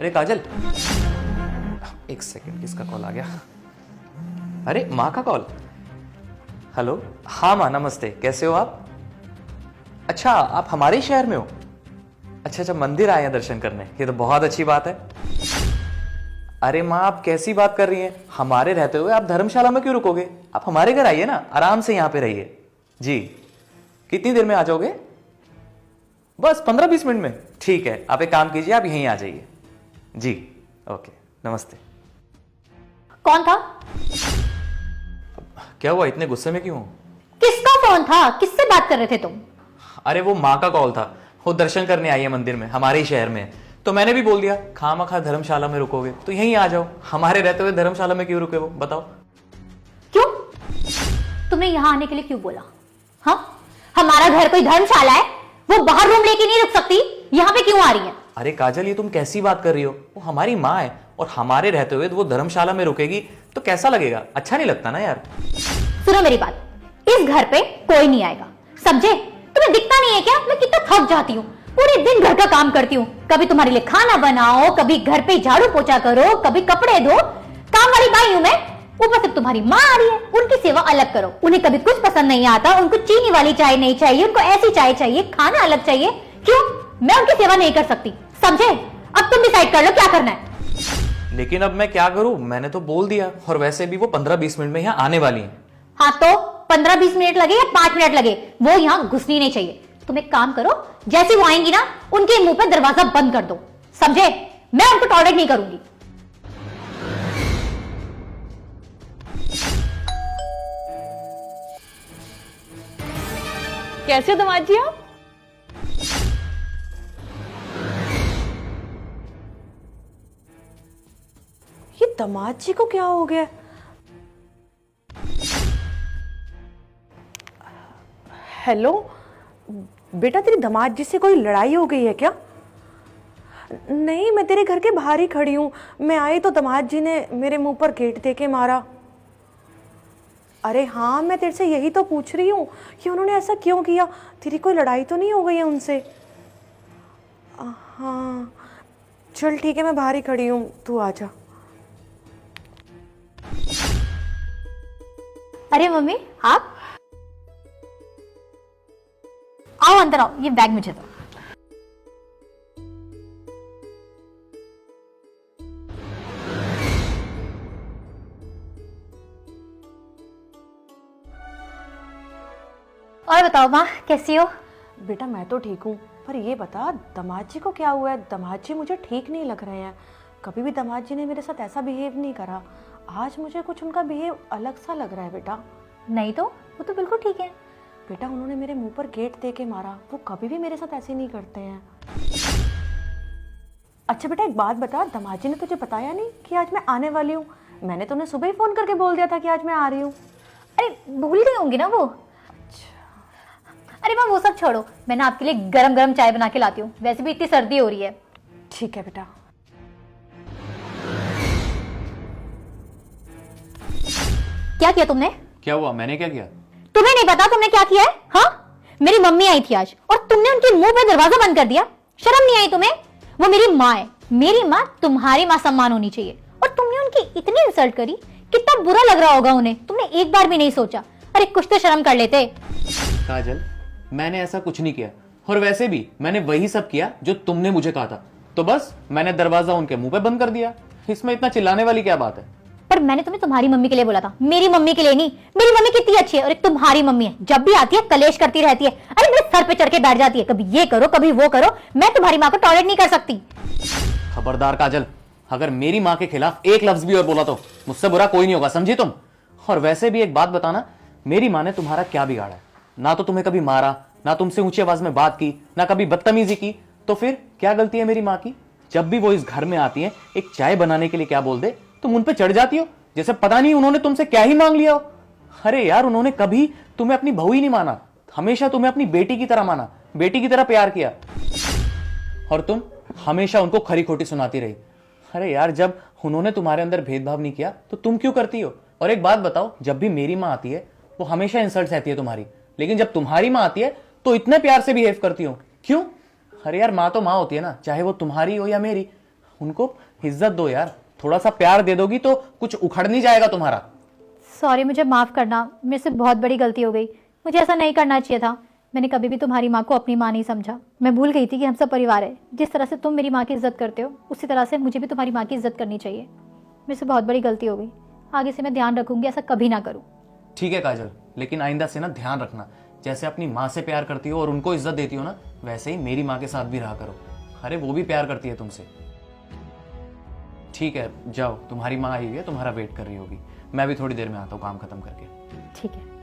अरे काजल, एक सेकंड, किसका कॉल आ गया? अरे माँ का कॉल। हेलो, हाँ माँ नमस्ते, कैसे हो आप? अच्छा, आप हमारे ही शहर में हो? अच्छा अच्छा, मंदिर आए हैं दर्शन करने, ये तो बहुत अच्छी बात है। अरे माँ, आप कैसी बात कर रही हैं? हमारे रहते हुए आप धर्मशाला में क्यों रुकोगे? आप हमारे घर आइए ना, आराम से यहाँ पे रहिए। जी, कितनी देर में आ जाओगे? बस 15-20 मिनट में? ठीक है, आप एक काम कीजिए, आप यहीं आ जाइए। जी ओके, नमस्ते। कौन था? क्या हुआ, इतने गुस्से में क्यों हो? किसका फोन था? किससे बात कर रहे थे तुम? अरे वो माँ का कॉल था, वो दर्शन करने आई है मंदिर में, हमारे ही शहर में। तो मैंने भी बोल दिया, खामखा धर्मशाला में रुकोगे तो यहीं आ जाओ, हमारे रहते हुए धर्मशाला में क्यों रुके वो बताओ? क्यों? तुमने यहाँ आने के लिए क्यों बोला? हाँ, हमारा घर कोई धर्मशाला है? वो बाहर रूम लेके नहीं रुक सकती, यहाँ पे क्यों आ रही है? अरे काजल, ये तुम कैसी बात कर रही हो? वो हमारी माँ है और हमारे रहते हुए वो धर्मशाला में रुकेगी तो कैसा लगेगा? अच्छा नहीं लगता ना यार। सुनो मेरी बात, इस घर पे कोई नहीं आएगा, समझे? तुम्हें दिखता नहीं है क्या मैं कितना थक जाती हूँ? पूरे दिन घर का काम करती हूँ, कभी तुम्हारे लिए खाना बनाओ, कभी घर पे झाड़ू पोछा करो, कभी कपड़े धो, काम वाली बाई हूँ मैं। ऊपर से तुम्हारी माँ आ रही है, उनकी सेवा अलग करो। उन्हें कभी कुछ पसंद नहीं आता, उनको चीनी वाली चाय नहीं चाहिए, उनको ऐसी चाय चाहिए, खाना अलग चाहिए। क्यों? मैं उनकी सेवा नहीं कर सकती, समझे? अब तुम डिसाइड कर लो क्या करना है। लेकिन अब मैं क्या करूं? मैंने तो बोल दिया, और वैसे भी वो 15-20 मिनट में यहाँ आने वाली हैं। हाँ तो 15-20 मिनट लगे या 5 मिनट लगे, वो यहाँ घुसनी नहीं चाहिए। तुम एक काम करो, जैसे वो आएंगी ना, उनके मुंह पे दरवाजा बंद कर दो, समझे? मैं उनको टॉयलेट नहीं करूंगी। कैसे हो दामाद जी आप? ये दामाद जी को क्या हो गया? हेलो बेटा, तेरी दामाद जी से कोई लड़ाई हो गई है क्या? नहीं, मैं तेरे घर के बाहर ही खड़ी हूँ। मैं आई तो दामाद जी ने मेरे मुंह पर गेट दे के मारा। अरे हाँ, मैं तेरे से यही तो पूछ रही हूँ कि उन्होंने ऐसा क्यों किया। तेरी कोई लड़ाई तो नहीं हो गई है उनसे? हाँ चल ठीक है, मैं बाहर ही खड़ी हूँ, तू आ जा। अरे मम्मी, आप आओ, अंदर आओ, ये बैग मुझे दो। और बताओ माँ, कैसी हो? बेटा मैं तो ठीक हूँ, पर ये बता दामाद जी को क्या हुआ है? दामाद जी मुझे ठीक नहीं लग रहे हैं। कभी भी दामाद जी ने मेरे साथ ऐसा बिहेव नहीं करा, आज मुझे कुछ उनका बिहेव अलग सा लग रहा है बेटा। नहीं तो, वो तो बिल्कुल ठीक है। बेटा उन्होंने मेरे मुंह पर गेट दे के मारा, वो कभी भी मेरे साथ ऐसे नहीं करते हैं। अच्छा बेटा एक बात बता, दामाद जी ने तुझे बताया नहीं कि आज मैं आने वाली हूँ? मैंने तो उन्हें सुबह ही फोन करके बोल दिया था कि आज मैं आ रही हूँ। अरे भूल गई होंगी ना वो। अरे माँ वो सब छोड़ो, मैं ना आपके लिए गरम गरम चाय बना के लाती हूँ, वैसे भी इतनी सर्दी हो रही है। ठीक है बेटा। क्या किया तुमने? क्या हुआ? मैंने क्या किया? तुम्हें नहीं पता तुमने क्या किया है? हाँ, मेरी मम्मी आई थी आज और तुमने उनके मुंह पे दरवाजा बंद कर दिया। शर्म नहीं आई तुम्हें? वो मेरी माँ है, मेरी माँ तुम्हारी माँ सम्मान होनी चाहिए, और तुमने उनकी इतनी इंसल्ट करी। कितना बुरा लग रहा होगा उन्हें, तुमने एक बार भी नहीं सोचा अरे कुछ तो शर्म कर लेते। काजल, मैंने ऐसा कुछ नहीं किया, और वैसे भी मैंने वही सब किया जो तुमने मुझे कहा था, तो बस मैंने दरवाजा उनके मुंह पे बंद कर दिया। इसमें इतना चिल्लाने वाली क्या बात है? पर मैंने तुम्हें तुम्हारी मम्मी के लिए बोला था, मेरी मम्मी के लिए नहीं। मेरी मम्मी कितनी अच्छी है, और एक तुम्हारी मम्मी है, जब भी आती है कलेश करती रहती है। अरे मेरे सर पे चढ़ के बैठ जाती है, कभी ये करो कभी वो करो। मैं तुम्हारी माँ को टॉयलेट नहीं कर सकती। खबरदार काजल, अगर मेरी माँ के खिलाफ एक लफ्ज भी और बोला तो मुझसे बुरा कोई नहीं होगा, समझी तुम? और वैसे भी एक बात बताना, मेरी माँ ने तुम्हारा क्या बिगाड़ा है? ना तो तुम्हें कभी मारा, ना तुमसे ऊंची आवाज में बात की, ना कभी बदतमीजी की, तो फिर क्या गलती है मेरी माँ की? जब भी वो इस घर में आती है, एक चाय बनाने के लिए क्या बोल दे, तुम उन पे चढ़ जाती हो जैसे पता नहीं उन्होंने तुमसे क्या ही मांग लिया हो। अरे यार, उन्होंने कभी तुम्हें अपनी बहू ही नहीं माना, हमेशा तुम्हें अपनी बेटी की तरह माना, बेटी की तरह प्यार किया, और तुम हमेशा उनको खरी खोटी सुनाती रही। अरे यार, जब उन्होंने तुम्हारे अंदर भेदभाव नहीं किया तो तुम क्यों करती हो? और एक बात बताओ, जब भी मेरी माँ आती है वो हमेशा इंसल्ट सहती है तुम्हारी, लेकिन जब तुम्हारी माँ आती है तो इतने प्यार से बिहेव करती हो, क्यों? अरे यार, माँ तो माँ होती है ना, चाहे वो तुम्हारी हो या मेरी। उनको इज्जत दो यार, थोड़ा सा प्यार दे दोगी तो कुछ उखड़ नहीं जाएगा तुम्हारा। सॉरी, मुझे माफ करना, मेरे से बहुत बड़ी गलती हो गई। मुझे ऐसा नहीं करना चाहिए था। मैंने कभी भी तुम्हारी माँ को अपनी माँ नहीं समझा। मैं भूल गई थी कि हम सब परिवार है। जिस तरह से तुम मेरी माँ की इज्जत करते हो उसी तरह से मुझे भी तुम्हारी माँ की इज्जत करनी चाहिए। मेरे से बहुत बड़ी गलती हो गई। आगे से मैं ध्यान रखूंगी ऐसा कभी ना करूँ। ठीक है काजल, लेकिन आइंदा से ना ध्यान रखना, जैसे अपनी माँ से प्यार करती हो और उनको इज्जत देती हो ना, वैसे ही मेरी माँ के साथ भी रहा करो। अरे वो भी प्यार करती है तुमसे। ठीक है, जाओ, तुम्हारी माँ आई हुई है, तुम्हारा वेट कर रही होगी। मैं भी थोड़ी देर में आता हूँ काम खत्म करके। ठीक है।